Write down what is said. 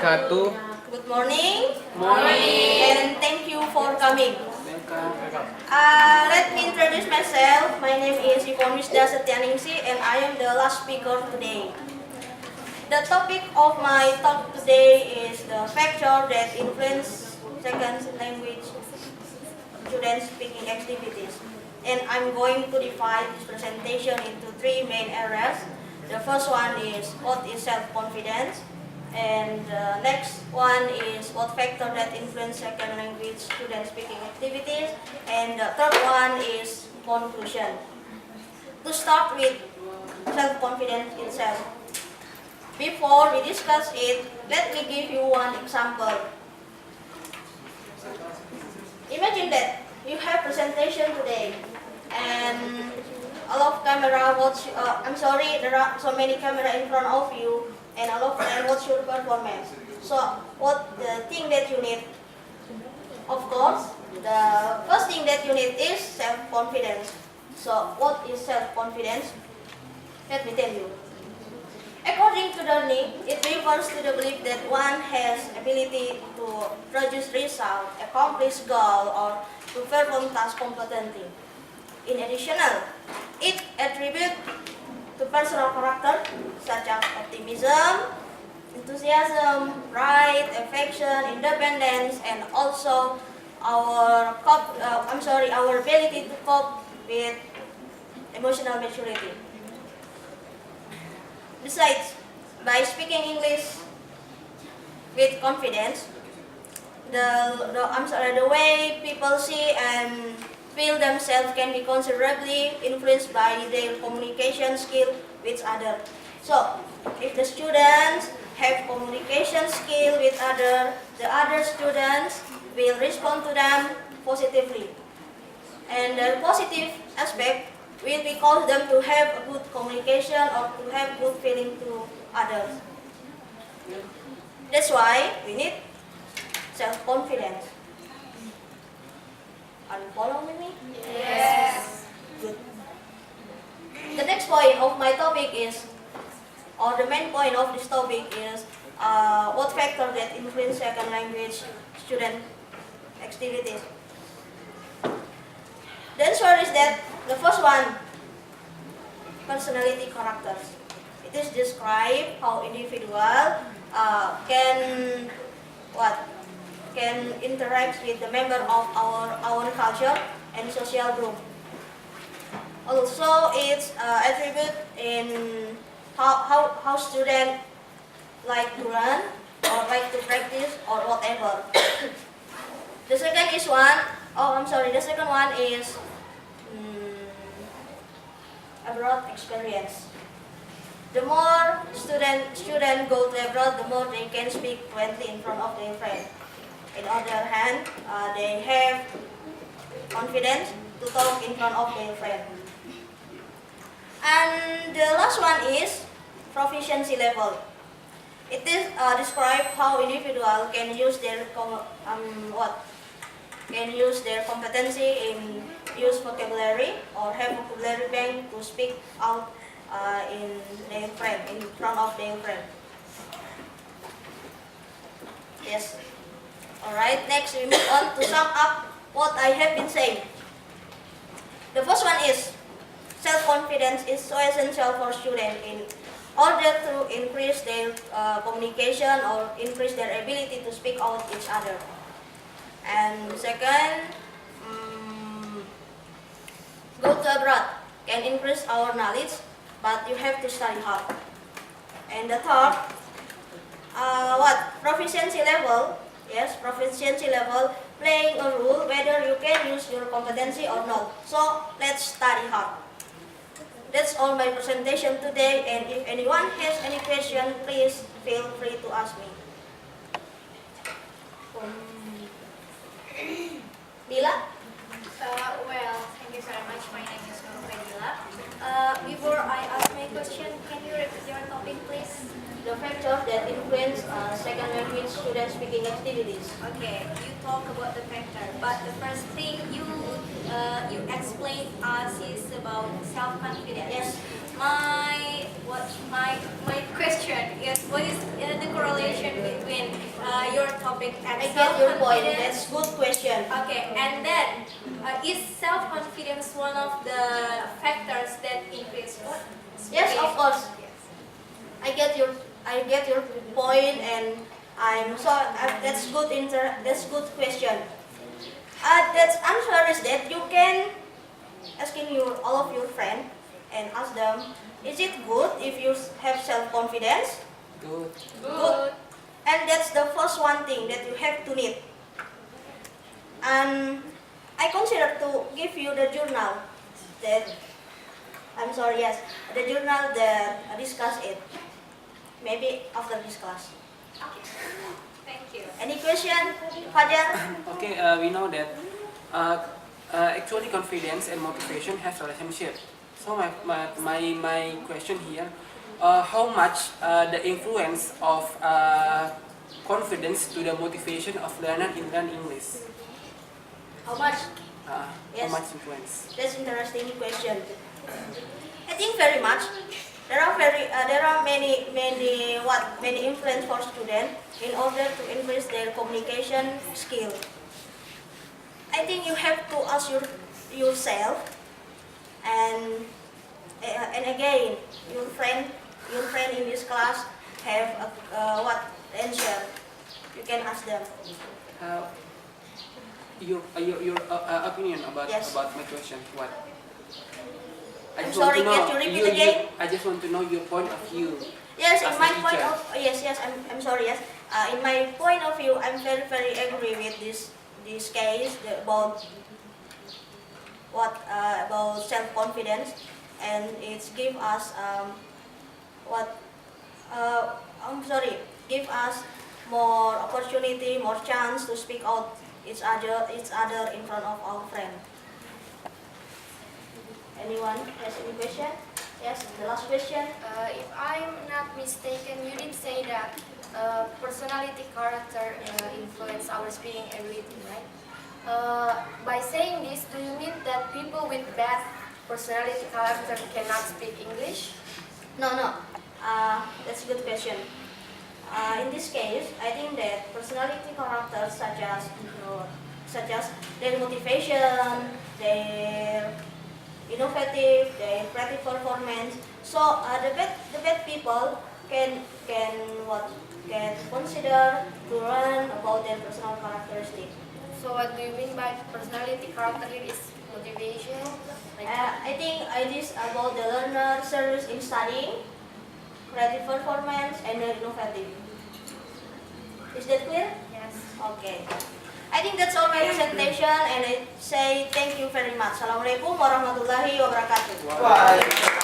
wabarakatuh. Good morning. Morning. And thank you for coming. Let me introduce myself. My name is Ivon Wisda Setianingsih and I am the last speaker today. The topic of my talk today is the factor that influence second language students speaking activities. And I'm going to divide this presentation into three main areas. The first one is what is self-confidence. And the next one is what factor that influence second language student speaking activities. And the third one is conclusion. To start with self-confidence itself. Before we discuss it, let me give you one example. Imagine that you have presentation today and a lot of camera watch, there are so many camera in front of you and a lot of them watch your performance. So what the thing that you need? Of course, the first thing that you need is self-confidence. So what is self-confidence? Let me tell you. According to learning, it refers to the belief that one has ability to produce result, accomplish goal, or to perform task competently. In addition, it attributes to personal character such as optimism, enthusiasm, pride, affection, independence, and also our ability to cope with emotional maturity. Besides, by speaking English with confidence, the way people see and feel themselves can be considerably influenced by their communication skill with others. So, if the students have communication skill with the other students will respond to them positively. And the positive aspect will be cause them to have a good communication or to have good feeling to others. That's why we need self-confidence. Are you following me? Yes. Good. The next point of my topic is, or the main point of this topic is, what factor that influence second language student activities. The answer is that the first one, personality characters. It is describe how individual can interact with the member of our own culture and social group. Also, it's attribute in how students like to learn or like to practice or whatever. The second one is abroad experience. The more students go to abroad, the more they can speak fluently in front of their friends. On the other hand, they have confidence to talk in front of their friends. And the last one is proficiency level. It is describe how individual can use their competency in use vocabulary or have vocabulary bank to speak out in front of their friend. Yes. Alright, next we move on to sum up what I have been saying. The first one is self-confidence is so essential for students in order to increase their communication or increase their ability to speak out each other. And second, go to abroad can increase our knowledge, but you have to study hard. And the third, proficiency level. Yes, proficiency level playing a role whether you can use your competency or not. So let's study hard. That's all my presentation today, and if anyone has any question, please feel free to ask me. Bila? Well, thank you very much. My name is Bila. Before I ask my question, can you repeat your topic, please? The factor that influence second language student speaking activities. Okay, you talk about the factor, but the first thing you explain us is about self-confidence. Yes. My question is, what is the correlation between topic at I get your point. self-confidence. That's good question. Okay, and then is self-confidence one of the factors that increase what? Yes, of course. Yes. I get your point, and that's good question. That's answer is that you can asking all of your friends and ask them, is it good if you have self-confidence? Good. Good. And that's the first one thing that you have to need. And I consider to give you the journal that, the journal that discuss it. Maybe after this class. Okay. Thank you. Any question, Fajar? Okay, we know that actually confidence and motivation have a relationship. So my question here, how much the influence of confidence to the motivation of learner in learn English? How much? How much influence? That's interesting question. I think very much. There are many influence for students in order to increase their communication skill. I think you have to ask yourself, and again, your friend in this class have what answer. You can ask them. Your opinion about Yes. about my question? What? I'm sorry, can you repeat again? I just want to know your point of view. Yes, as in a my point teacher. of yes, I'm sorry. Yes, in my point of view, I'm very agree with this case about about self confidence, and it's give us give us more opportunity, more chance to speak out each other in front of our friend. Anyone has any question? Yes, the last question. If I'm not mistaken, you did say that personality character influence our speaking ability, right? By saying this, do you mean that people with bad personality character cannot speak English? No. That's a good question. In this case, I think that personality characters such as their motivation, their innovative, their creative performance. So the bad people can consider to learn about their personal characteristics. So what do you mean by personality character here is motivation? I think it is about the learner service in studying, creative performance, and the innovative. Is that clear? Yes. Okay. I think that's all my presentation, and I say thank you very much. Assalamualaikum warahmatullahi wabarakatuh. Wow.